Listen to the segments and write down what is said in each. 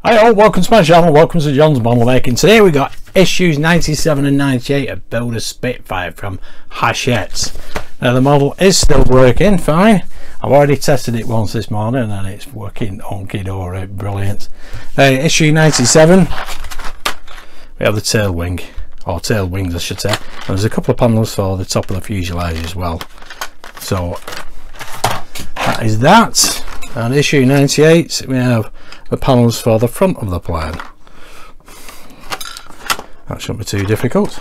Hi all, welcome to my channel, welcome to John's Model Making. Today we got issues 97 and 98 of Builder Spitfire from Hachette. Now the model is still working fine. I've already tested it once this morning and it's working honky-dory, brilliant. Issue 97, we have the tail wing, or tail wings I should say, and there's a couple of panels for the top of the fuselage as well. So that is that. And issue 98 we have the panels for the front of the plane. That shouldn't be too difficult.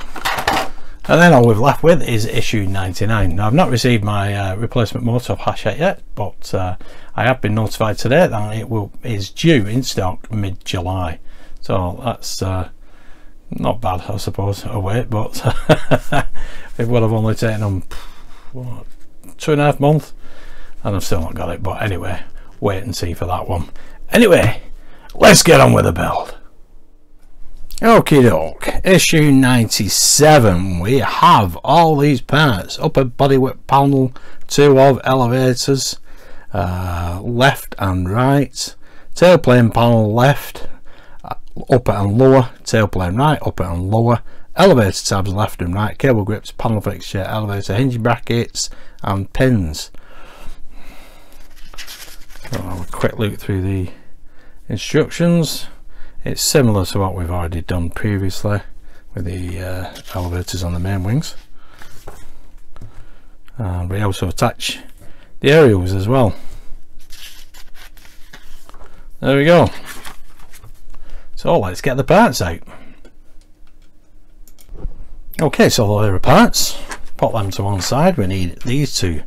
And then all we've left with is issue 99. Now I've not received my replacement motor of Hachette yet, but I have been notified today that it is due in stock mid-July. So that's not bad, I suppose, a wait, but it would have only taken them what, 2.5 months, and I've still not got it. But anyway, wait and see for that one. Anyway, let's get on with the build. Okie doke, issue 97, we have all these parts: upper bodywork panel, 2 of elevators, left and right, tailplane panel left, upper and lower, tailplane right, upper and lower, elevator tabs left and right, cable grips, panel fixture, elevator hinge brackets and pins. So I'll have a quick look through the instructions. It's similar to what we've already done previously with the elevators on the main wings, and we also attach the aerials as well. There we go. So let's get the parts out. Okay, so there are parts. Put them to one side. We need these two.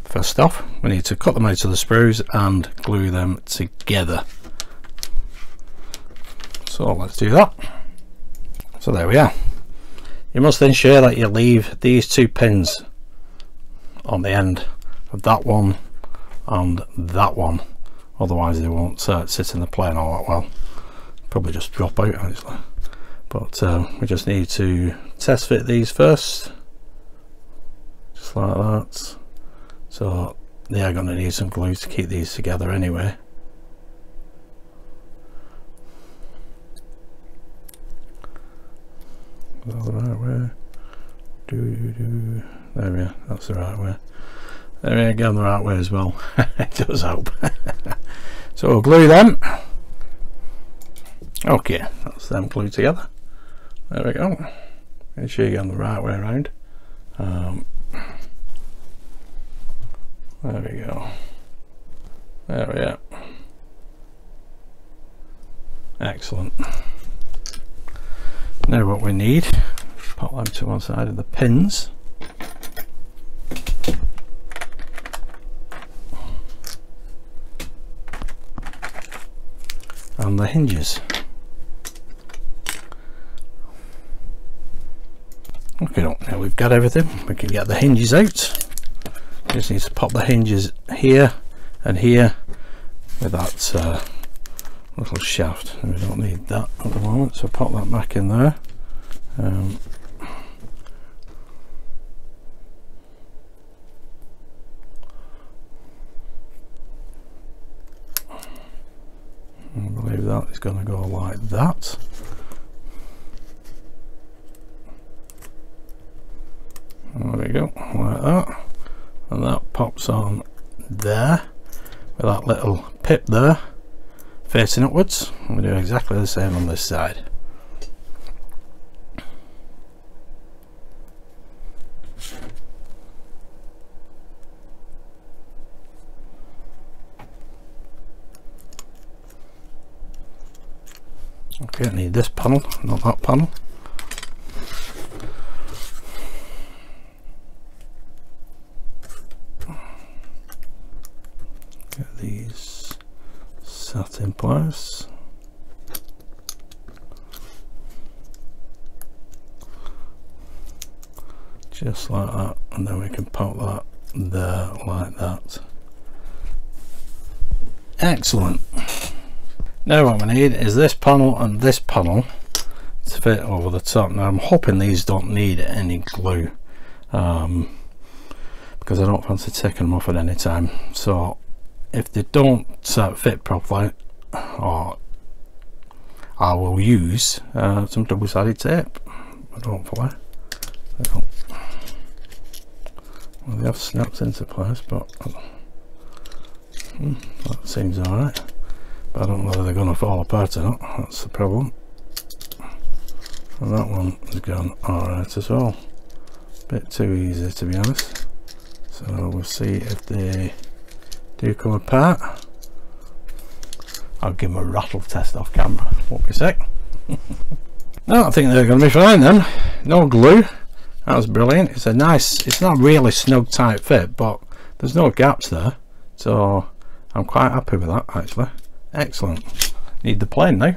First off, we need to cut them out of the sprues and glue them together. So let's do that. So there we are. You must ensure that you leave these 2 pins on the end of that one and that one, otherwise they won't sit in the plane all that well. Probably just drop out actually. But we just need to test fit these first, just like that. So they are going to need some glue to keep these together anyway. Is that the right way? There we are, that's the right way. There we are, going the right way as well. It does help. So we'll glue them. Okay, that's them glued together. There we go. Make sure you're going the right way around. There we go. There we are. Excellent. Now what we need, put them to one side of the pins. And the hinges. Okay, now we've got everything, we can get the hinges out. Just need to pop the hinges here and here with that little shaft, and we don't need that at the moment, so pop that back in there. I believe that is going to go like that. There we go, like that. And that pops on there with that little pip there facing upwards, and we do exactly the same on this side. Okay, I need this panel, not that panel. Get these set in place. Just like that, and then we can pop that there like that. Excellent. Now what we need is this panel and this panel to fit over the top. Now I'm hoping these don't need any glue, because I don't fancy taking them off at any time. So if they don't fit properly, or I will use some double-sided tape. But hopefully well, they have snapped into place, but that seems alright. But I don't know whether they're going to fall apart or not. That's the problem. And that one has gone alright as well. Bit too easy, to be honest. So we'll see if they do come apart. I'll give them a rattle test off camera. Won't be a sec. No, I think they're going to be fine then. No glue. That was brilliant. It's a nice, it's not really snug tight fit, but there's no gaps there. So I'm quite happy with that actually. Excellent. Need the plane now.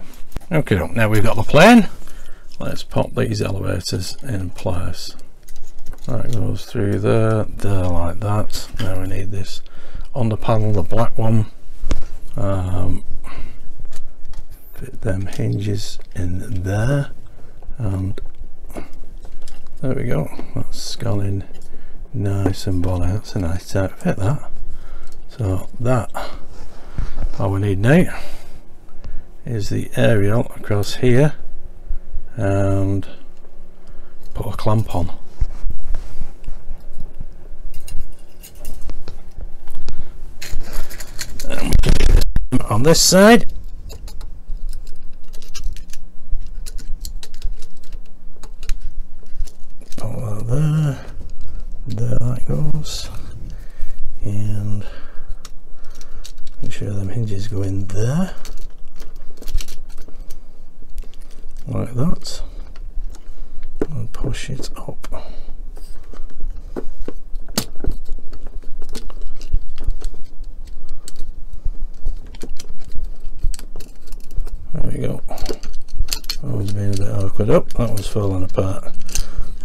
Okay, now we've got the plane. Let's pop these elevators in place. That goes through there, there like that. Now we need this under panel, the black one. Fit them hinges in there, and there we go. That's gone in nice and bolly. That's a nice tight fit, that. So that, all we need now is the aerial across here and put a clamp on. And we can do this on this side. Put that there that goes, and make sure them hinges go in there like that, and push it up. There we go. That was being a bit awkward. Up, that was falling apart.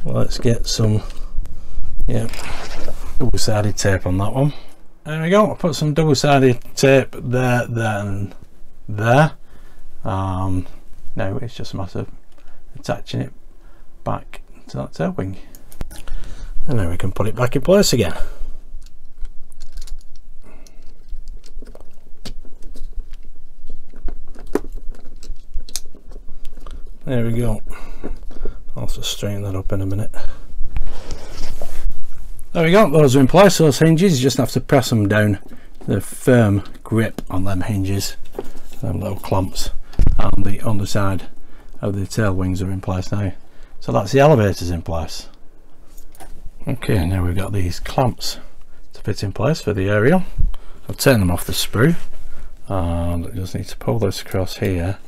Let's get some double-sided tape on that one. There we go. I'll put some double-sided tape there, there and there. Now it's just a matter of attaching it back to that tail wing, and then we can put it back in place again. There we go. I'll just straighten that up in a minute. There we go, those are in place, those hinges. You just have to press them down. The firm grip on them hinges, them little clamps, and the underside of the tail wings are in place now. So that's the elevators in place. Okay, now we've got these clamps to fit in place for the aerial. I'll turn them off the sprue, and I just need to pull this across here,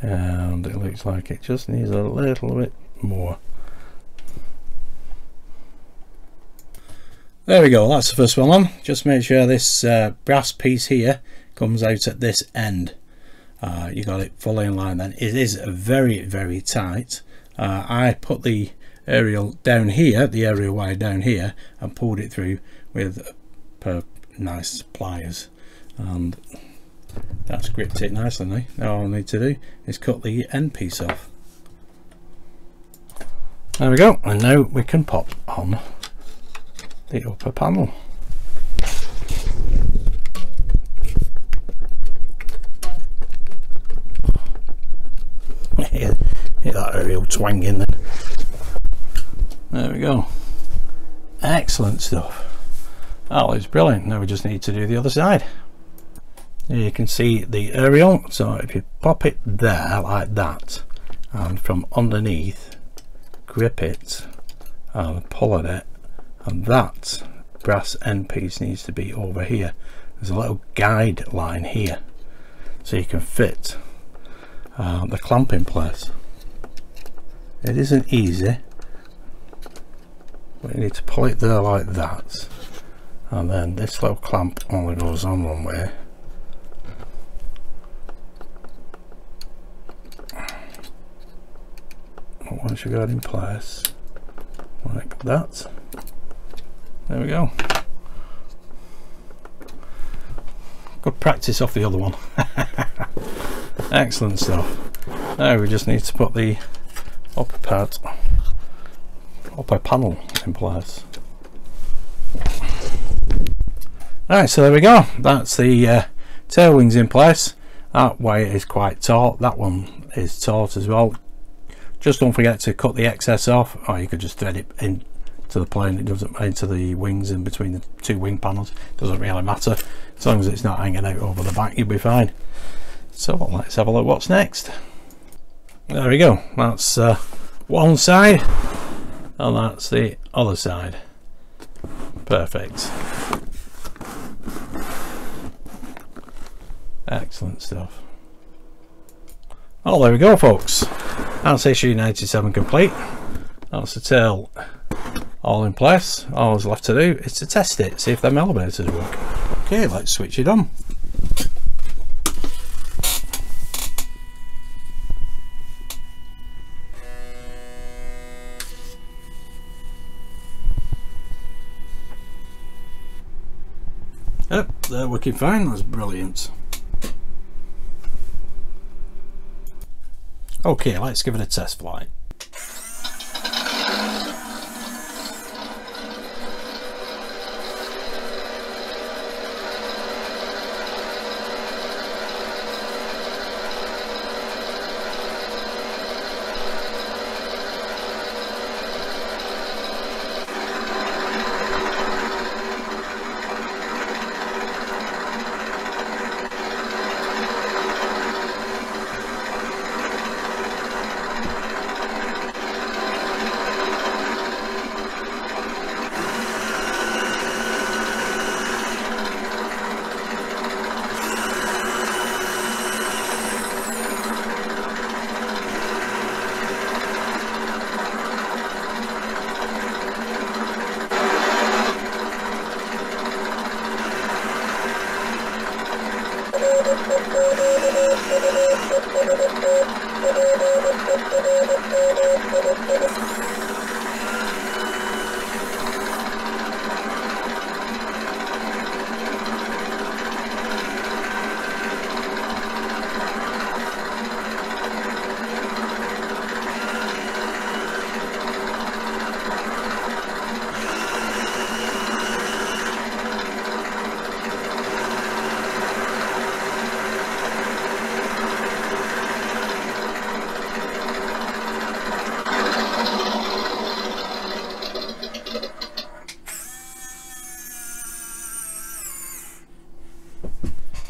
and it looks like it just needs a little bit more. There we go, that's the first one on. Just make sure this brass piece here comes out at this end. You got it fully in line then. It is very, very tight. I put the aerial down here, the aerial wire down here, and pulled it through with nice pliers, and that's gripped it nicely now. Now all I need to do is cut the end piece off. There we go, and now we can pop on the upper panel. Hit that aerial twang in then. There we go. Excellent stuff. That looks brilliant. Now we just need to do the other side. Here you can see the aerial. So if you pop it there like that, and from underneath grip it and pull at it, and that brass end piece needs to be over here. There's a little guide line here, so you can fit the clamp in place. It isn't easy, but you need to pull it there like that, and then this little clamp only goes on one way. But once you got it in place like that, there we go. Good practice off the other one. Excellent stuff. Now we just need to put the upper panel in place. Right, so there we go. That's the tail wings in place. That way is quite taut. That one is taut as well. Just don't forget to cut the excess off, or you could just thread it into the plane. It doesn't, into the wings in between the two wing panels. It doesn't really matter, as long as it's not hanging out over the back, you'll be fine. So let's have a look what's next. There we go. That's one side, and that's the other side. Perfect. Excellent stuff. Oh, there we go, folks. That's issue 97 complete. That's the tail all in place. All that's left to do is to test it, see if them elevators work. Okay, let's switch it on. Yep, they're working fine. That's brilliant. Okay, let's give it a test flight.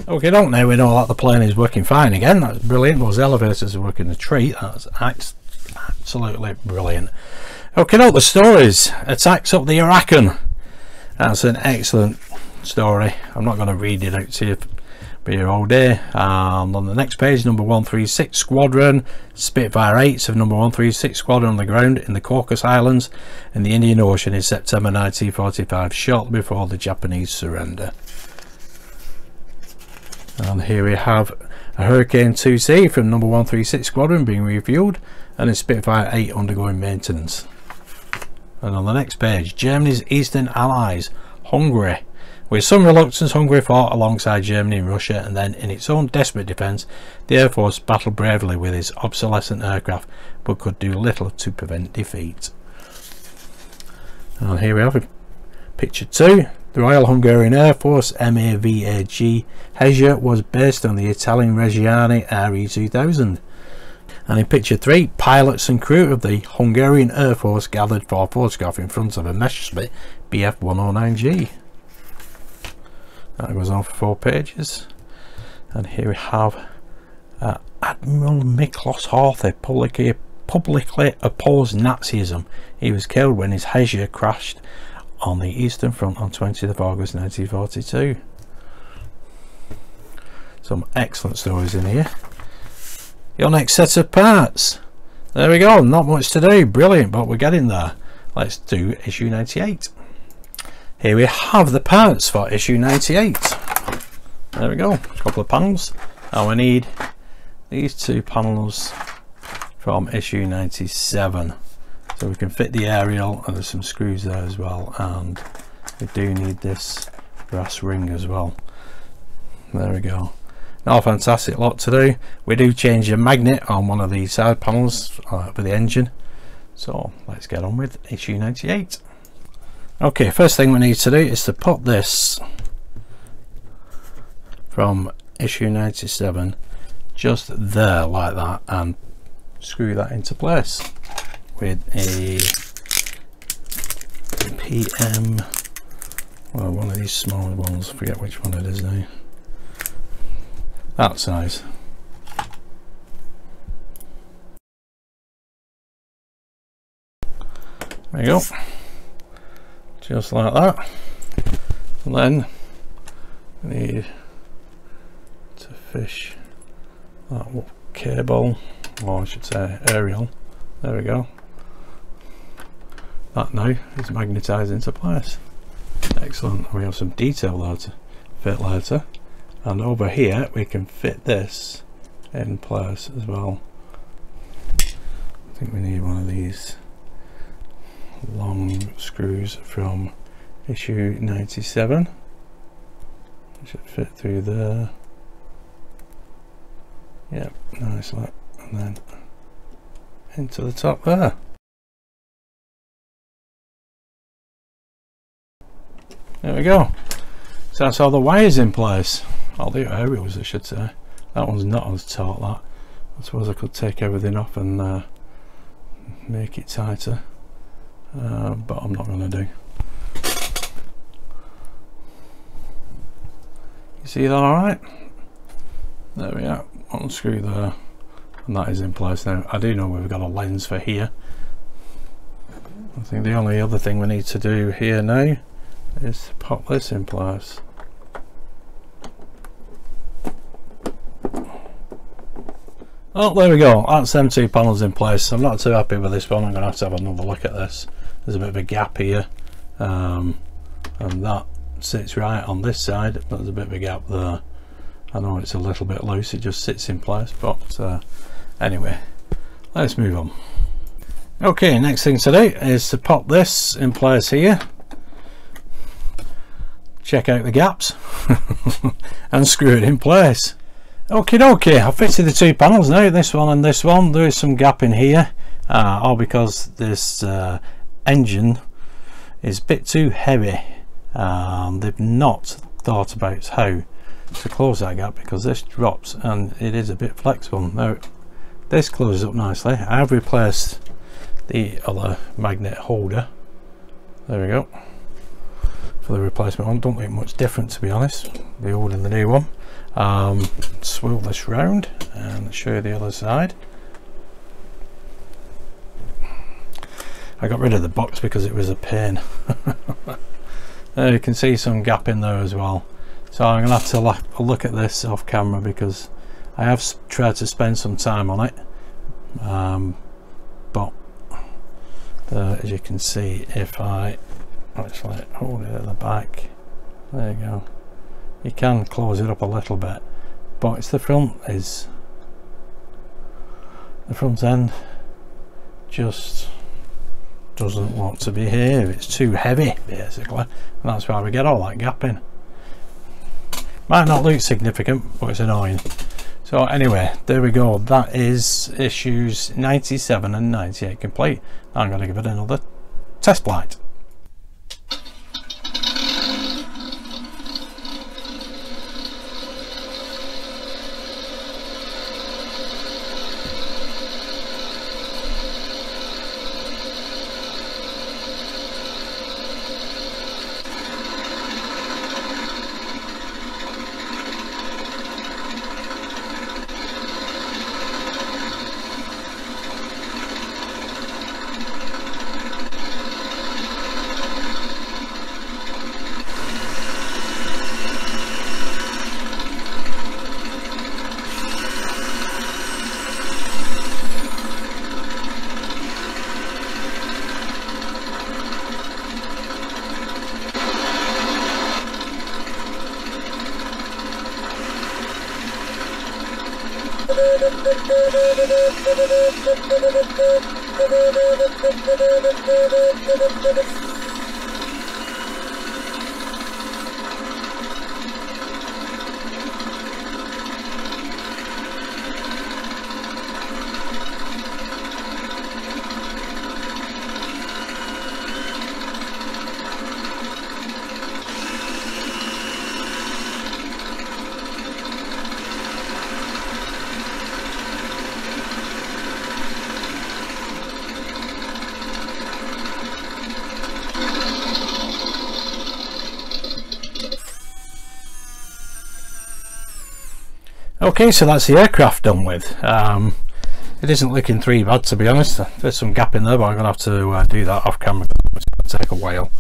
Okay, now we know that the plane is working fine again. That's brilliant. Those elevators are working a treat. That's absolutely brilliant. Okay, now the stories. Attacks up the Arakan. That's an excellent story. I'm not going to read it out to you, be here all day. And on the next page, number 136 Squadron, Spitfire 8s of number 136 Squadron on the ground in the Caucasus Islands in the Indian Ocean in September 1945, shortly before the Japanese surrender. And here we have a Hurricane 2C from number 136 Squadron being refueled, and a Spitfire 8 undergoing maintenance. And on the next page, Germany's Eastern Allies, Hungary. With some reluctance, Hungary fought alongside Germany and Russia, and then in its own desperate defence, the Air Force battled bravely with its obsolescent aircraft, but could do little to prevent defeat. And here we have picture 2. The Royal Hungarian Air Force MAVAG Hezja was based on the Italian Reggiani RE2000. And in picture 3, pilots and crew of the Hungarian Air Force gathered for a photograph in front of a Messerschmitt Bf109G. That goes on for 4 pages. And here we have Admiral Miklos Horthy publicly opposed Nazism. He was killed when his Hezja crashed on the Eastern Front on 20th of August 1942. Some excellent stories in here. Your next set of parts. There we go, not much to do, brilliant, but we're getting there. Let's do issue 98. Here we have the parts for issue 98. There we go, a couple of panels. Now we need these 2 panels from issue 97. So we can fit the aerial, and there's some screws there as well, and we do need this brass ring as well. There we go. Now, a fantastic lot to do. We do change the magnet on one of these side panels for the engine. So let's get on with issue 98. Okay, first thing we need to do is to put this from issue 97 just there like that, and screw that into place with a PM, well, one of these smaller ones, I forget which one it is now, that size. There you go, just like that. And then we need to fish that cable, or I should say aerial. There we go. That now is magnetised into place. Excellent. We have some detail there to fit later, and over here we can fit this in place as well. I think we need one of these long screws from issue 97. It should fit through there. Yep, nicely, and then into the top there. There we go. So that's all the wires in place, all the aerials I should say. That one's not as taut, that. I suppose I could take everything off and make it tighter, but I'm not going to do. You see that alright? There we are, one screw there, and that is in place now. I do know we've got a lens for here. I think the only other thing we need to do here now is to pop this in place. Oh, there we go, that's them two panels in place. I'm not too happy with this one. I'm going to have another look at this. There's a bit of a gap here, and that sits right on this side, but there's a bit of a gap there. I know it's a little bit loose, it just sits in place, but anyway, let's move on. Okay, next thing to do is to pop this in place here, check out the gaps and screw it in place. Okay, I've fitted the two panels now, this one and this one. There is some gap in here, all because this engine is a bit too heavy. They've not thought about how to close that gap, because this drops and it is a bit flexible. Now this closes up nicely. I've replaced the other magnet holder, there we go, for the replacement one. Don't make much difference, to be honest, the old and the new one. Swivel this round and show you the other side. I got rid of the box because it was a pain. There you can see some gap in there as well. So I'm going to have to look at this off camera, because I have tried to spend some time on it, but as you can see, if I actually hold it at the back, there you go, you can close it up a little bit, but it's the front end just doesn't want to be here. It's too heavy basically, and that's why we get all that gap in. Might not look significant, but it's annoying. So anyway, there we go, that is issues 97 and 98 complete. I'm going to give it another test flight. Okay, so that's the aircraft done with. It isn't looking too bad, to be honest. There's some gap in there, but I'm going to have to do that off camera. It's going to take a while.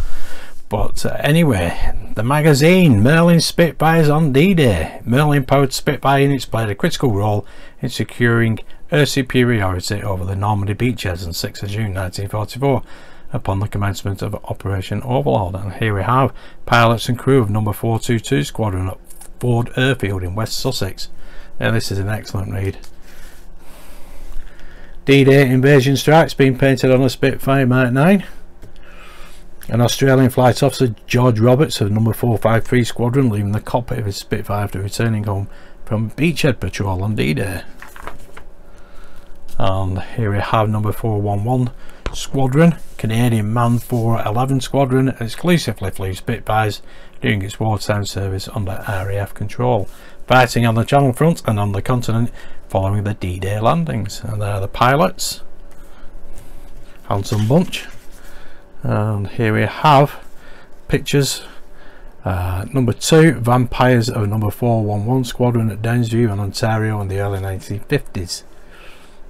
But anyway, the magazine, Merlin Spitfires on D-Day. Merlin powered Spitfire units played a critical role in securing air superiority over the Normandy beachheads on 6th of June 1944 upon the commencement of Operation Overlord. And here we have pilots and crew of number 422 Squadron at Ford Airfield in West Sussex. Now this is an excellent read. D-Day invasion strikes being painted on a Spitfire Mark 9. An Australian flight officer, George Roberts of number 453 Squadron, leaving the cockpit of his Spitfire after returning home from beachhead patrol on D-Day. And here we have number 411 Squadron, Canadian Manned 411 Squadron, exclusively flew Spitfires during its wartime service under RAF control, fighting on the Channel front and on the continent following the D-Day landings. And there are the pilots, handsome bunch. And here we have pictures. Number 2 Vampires of number 411 Squadron at Downsview in Ontario in the early 1950s,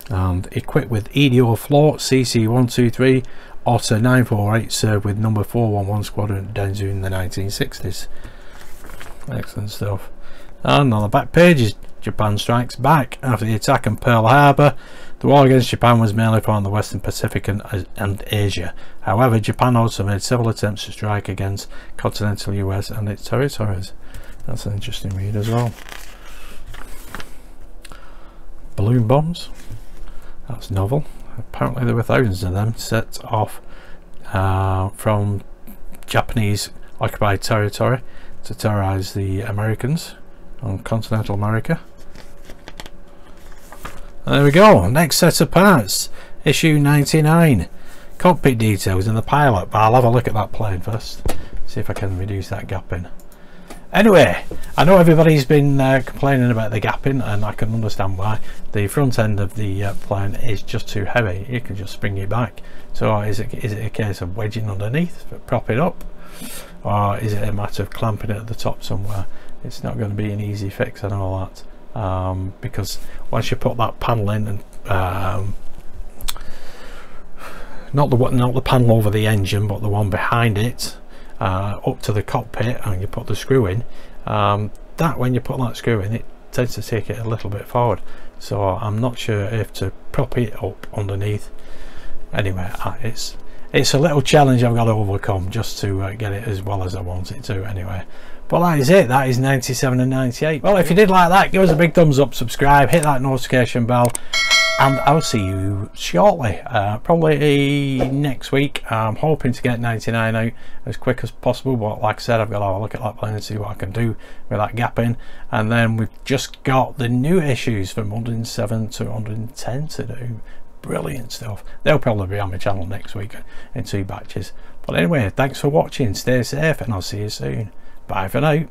and equipped with EDO float CC123 Otter 948, served with number 411 Squadron at Downsview in the 1960s. Excellent stuff. And on the back page is Japan strikes back. After the attack on Pearl Harbor, the war against Japan was mainly fought in the Western Pacific and Asia. However, Japan also made several attempts to strike against continental US and its territories. That's an interesting read as well. Balloon bombs. That's novel. Apparently there were thousands of them set off from Japanese occupied territory to terrorize the Americans on continental America. And there we go, next set of parts, issue 99, cockpit details in the pilot, but I'll have a look at that plane first, see if I can reduce that gap in. Anyway, I know everybody's been complaining about the gapping, and I can understand why. The front end of the plane is just too heavy, you can just spring it back. So is it a case of wedging underneath, prop it up, or is it a matter of clamping it at the top somewhere? It's not going to be an easy fix, I know that. Because once you put that panel in, and not the panel over the engine, but the one behind it, up to the cockpit, and you put the screw in, that when you put that screw in, it tends to take it a little bit forward. So I'm not sure if to prop it up underneath. Anyway, it's a little challenge I've got to overcome just to get it as well as I want it to. Anyway, but that is it. That is 97 and 98. Well, if you did like that, give us a big thumbs up, subscribe, hit that notification bell, and I'll see you shortly, probably next week. I'm hoping to get 99 out as quick as possible, but like I said, I've got to have a look at that plane and see what I can do with that gap in. And then we've just got the new issues from 107 to 110 to do. Brilliant stuff. They'll probably be on my channel next week in 2 batches. But anyway, thanks for watching, stay safe, and I'll see you soon. Bye for now.